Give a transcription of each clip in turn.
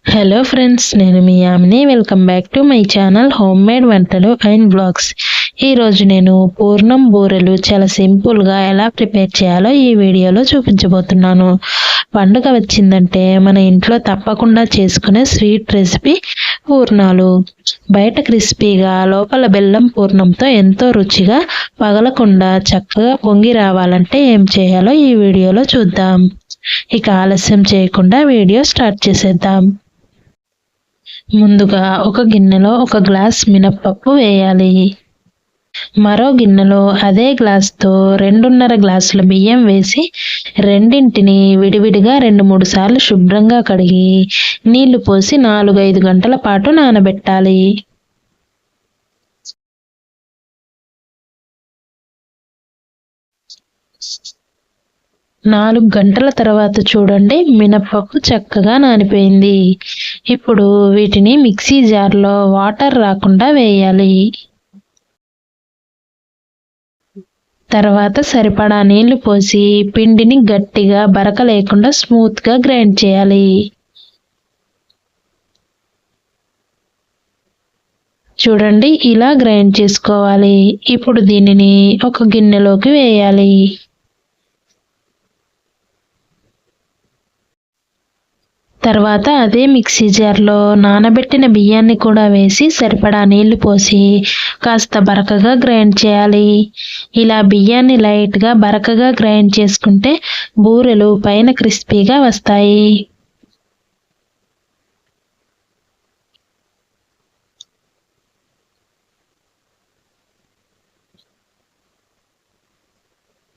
Hello friends, నేను మీ Yamini. Welcome back to my channel home made వంటలు అండ్ బ్లాగ్స్. ఈరోజు నేను పూర్ణం బూరెలు చాలా సింపుల్గా ఎలా ప్రిపేర్ చేయాలో ఈ వీడియోలో చూపించబోతున్నాను. పండుగ వచ్చిందంటే మన ఇంట్లో తప్పకుండా చేసుకునే స్వీట్ రెసిపీ పూర్ణాలు. బయట క్రిస్పీగా, లోపల బెల్లం పూర్ణంతో ఎంతో రుచిగా, పగలకుండా చక్కగా పొంగి రావాలంటే ఏం చేయాలో ఈ వీడియోలో చూద్దాం. ఇక ఆలస్యం చేయకుండా వీడియో స్టార్ట్ చేసేద్దాం. ముందుగా ఒక గిన్నెలో 1 గ్లాస్ మినప్పప్పు వేయాలి. మరో గిన్నెలో అదే గ్లాస్తో 2.5 గ్లాసుల బియ్యం వేసి రెండింటిని విడివిడిగా 2-3 సార్లు శుభ్రంగా కడిగి నీళ్లు పోసి 4-5 గంటల పాటు నానబెట్టాలి. 4 గంటల తర్వాత చూడండి, మినప్పప్పు చక్కగా నానిపోయింది. ఇప్పుడు వీటిని మిక్సీ జార్లో వాటర్ రాకుండా వేయాలి. తర్వాత సరిపడా నీళ్లు పోసి పిండిని గట్టిగా బరక లేకుండా స్మూత్గా గ్రైండ్ చేయాలి. చూడండి, ఇలా గ్రైండ్ చేసుకోవాలి. ఇప్పుడు దీనిని ఒక గిన్నెలోకి వేయాలి. తర్వాత అదే మిక్సీ జార్లో నానబెట్టిన బియ్యాన్ని కూడా వేసి సరిపడా నీళ్లు పోసి కాస్త బరకగా గ్రైండ్ చేయాలి. ఇలా బియ్యాన్ని లైట్గా బరకగా గ్రైండ్ చేసుకుంటే బూరెలు పైన క్రిస్పీగా వస్తాయి.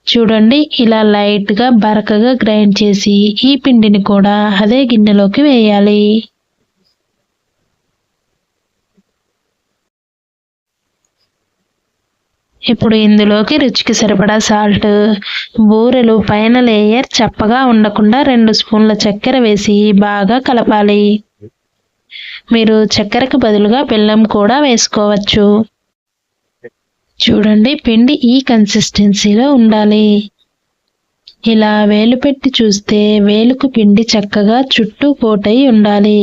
చూడండి, ఇలా లైట్గా బరకగా గ్రైండ్ చేసి ఈ పిండిని కూడా అదే గిన్నెలోకి వేయాలి. ఇప్పుడు ఇందులోకి రుచికి సరిపడా సాల్ట్, బూరెలు పైన లేయర్ చప్పగా ఉండకుండా 2 స్పూన్ల చక్కెర వేసి బాగా కలపాలి. మీరు చక్కెరకు బదులుగా బెల్లం కూడా వేసుకోవచ్చు. చూడండి, పిండి ఈ కన్సిస్టెన్సీలో ఉండాలి. ఇలా వేలు పెట్టి చూస్తే వేలుకు పిండి చక్కగా చుట్టూ కోటై ఉండాలి.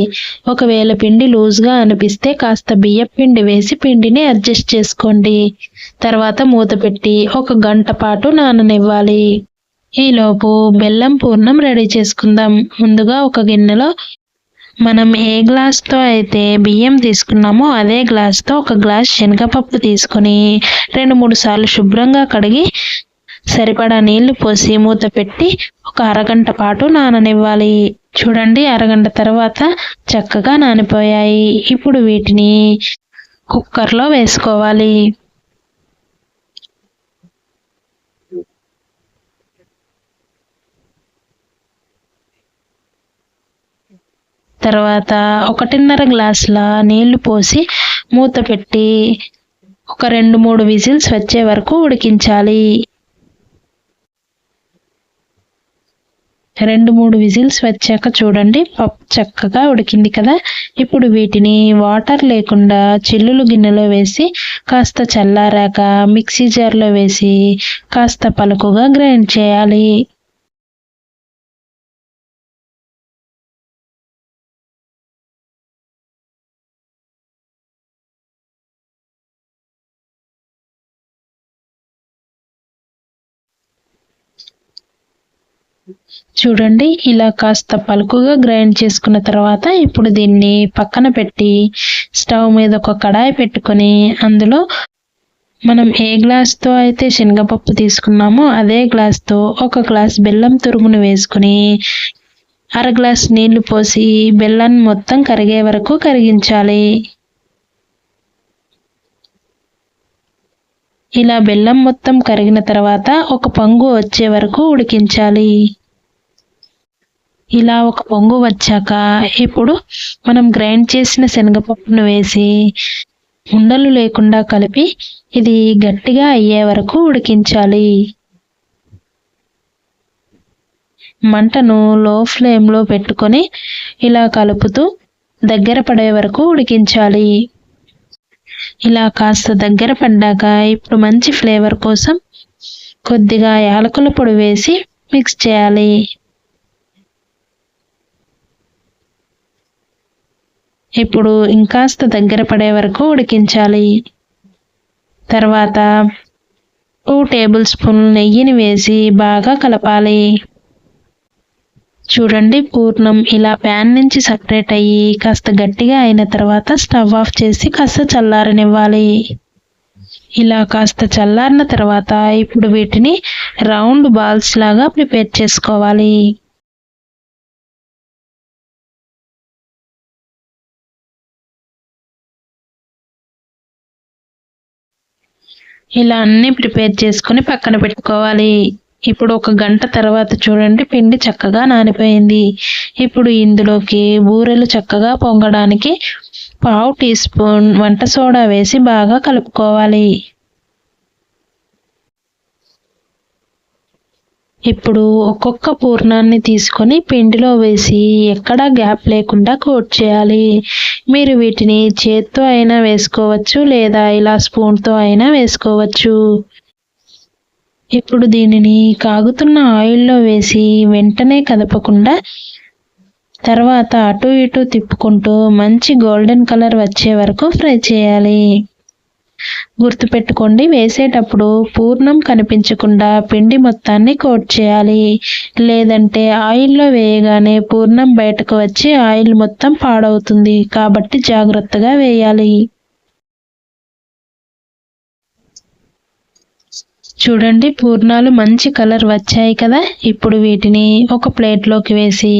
ఒకవేళ పిండి లూజ్గా అనిపిస్తే కాస్త బియ్యం పిండి వేసి పిండిని అడ్జస్ట్ చేసుకోండి. తర్వాత మూత పెట్టి 1 గంట పాటు నాననివ్వాలి. ఈలోపు బెల్లం పూర్ణం రెడీ చేసుకుందాం. ముందుగా ఒక గిన్నెలో మనం ఏ గ్లాస్తో అయితే బియ్యం తీసుకున్నామో అదే గ్లాస్తో 1 గ్లాస్ శనగపప్పు తీసుకొని 2-3 సార్లు శుభ్రంగా కడిగి సరిపడా నీళ్లు పోసి మూత పెట్టి ఒక అరగంట పాటు నాననివ్వాలి. చూడండి, అరగంట తర్వాత చక్కగా నానిపోయాయి. ఇప్పుడు వీటిని కుక్కర్లో వేసుకోవాలి. తర్వాత 1.5 గ్లాసుల నీళ్లు పోసి మూత పెట్టి ఒక 2-3 విజిల్స్ వచ్చే వరకు ఉడికించాలి. 2-3 విజిల్స్ వచ్చాక చూడండి, పప్పు చక్కగా ఉడికింది కదా. ఇప్పుడు వీటిని వాటర్ లేకుండా చిల్లులు గిన్నెలో వేసి కాస్త చల్లారాక మిక్సీ జార్లో వేసి కాస్త పలుకుగా గ్రైండ్ చేయాలి. చూడండి, ఇలా కాస్త పలుకుగా గ్రైండ్ చేసుకున్న తర్వాత ఇప్పుడు దీన్ని పక్కన పెట్టి స్టవ్ మీద ఒక కడాయి పెట్టుకొని అందులో మనం ఏ గ్లాస్తో అయితే శనగపప్పు తీసుకున్నామో అదే గ్లాస్తో 1 గ్లాస్ బెల్లం తురుమును వేసుకుని 1/2 గ్లాస్ నీళ్లు పోసి బెల్లాన్ని మొత్తం కరిగే వరకు కరిగించాలి. ఇలా బెల్లం మొత్తం కరిగిన తర్వాత ఒక పొంగు వచ్చే వరకు ఉడికించాలి. ఇలా ఒక పొంగు వచ్చాక ఇప్పుడు మనం గ్రైండ్ చేసిన శనగపప్పును వేసి ఉండలు లేకుండా కలిపి ఇది గట్టిగా అయ్యే వరకు ఉడికించాలి. మంటను లో ఫ్లేమ్లో పెట్టుకొని ఇలా కలుపుతూ దగ్గర పడే వరకు ఉడికించాలి. ఇలా కాస్త దగ్గర పడ్డాక ఇప్పుడు మంచి ఫ్లేవర్ కోసం కొద్దిగా యాలకుల పొడి వేసి మిక్స్ చేయాలి. ఇప్పుడు ఇంకాస్త దగ్గర పడే వరకు ఉడికించాలి. తర్వాత 2 టేబుల్ స్పూన్ల నెయ్యిని వేసి బాగా కలపాలి. చూడండి, పూర్ణం ఇలా ప్యాన్ నుంచి సపరేట్ అయ్యి కాస్త గట్టిగా అయిన తర్వాత స్టవ్ ఆఫ్ చేసి కాస్త చల్లారనివ్వాలి. ఇలా కాస్త చల్లారిన తర్వాత ఇప్పుడు వీటిని రౌండ్ బాల్స్ లాగా ప్రిపేర్ చేసుకోవాలి. ఇలా అన్నీ ప్రిపేర్ చేసుకొని పక్కన పెట్టుకోవాలి. ఇప్పుడు 1 గంట తర్వాత చూడండి, పిండి చక్కగా నానిపోయింది. ఇప్పుడు ఇందులోకి బూరెలు చక్కగా పొంగడానికి 1/2 టీ స్పూన్ వంట సోడా వేసి బాగా కలుపుకోవాలి. ఇప్పుడు ఒక్కొక్క పూర్ణాన్ని తీసుకొని పిండిలో వేసి ఎక్కడా గ్యాప్ లేకుండా కోట్ చేయాలి. మీరు వీటిని చేత్తో అయినా వేసుకోవచ్చు, లేదా ఇలా స్పూన్తో అయినా వేసుకోవచ్చు. ఇప్పుడు దీనిని కాగుతున్న ఆయిల్లో వేసి వెంటనే కదపకుండా తర్వాత అటు ఇటు తిప్పుకుంటూ మంచి గోల్డెన్ కలర్ వచ్చే వరకు ఫ్రై చేయాలి. గుర్తుపెట్టుకోండి, వేసేటప్పుడు పూర్ణం కనిపించకుండా పిండి మొత్తాన్ని కోట్ చేయాలి. లేదంటే ఆయిల్లో వేయగానే పూర్ణం బయటకు వచ్చి ఆయిల్ మొత్తం పాడవుతుంది. కాబట్టి జాగ్రత్తగా వేయాలి. చూడండి, పూర్ణాలు మంచి కలర్ వచ్చాయి కదా. ఇప్పుడు వీటిని ఒక ప్లేట్లోకి వేసి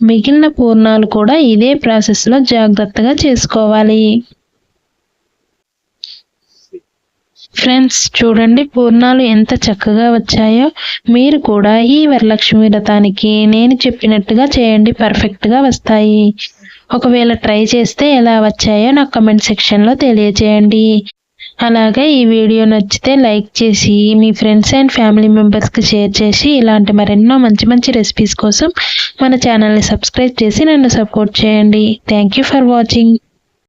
మిగిలిన పూర్ణాలు కూడా ఇదే ప్రాసెస్లో జాగ్రత్తగా చేసుకోవాలి. ఫ్రెండ్స్, చూడండి పూర్ణాలు ఎంత చక్కగా వచ్చాయో. మీరు కూడా ఈ వరలక్ష్మి వ్రతానికి నేను చెప్పినట్టుగా చేయండి, పర్ఫెక్ట్గా వస్తాయి. ఒకవేళ ట్రై చేస్తే ఎలా వచ్చాయో నాకు కమెంట్ సెక్షన్లో తెలియజేయండి. అలాగే ఈ వీడియో నచ్చితే లైక్ చేసి మీ ఫ్రెండ్స్ అండ్ ఫ్యామిలీ మెంబర్స్కి షేర్ చేసి ఇలాంటి మరెన్నో మంచి మంచి రెసిపీస్ కోసం మన ఛానల్ని సబ్స్క్రైబ్ చేసి నన్ను సపోర్ట్ చేయండి. Thank you for watching.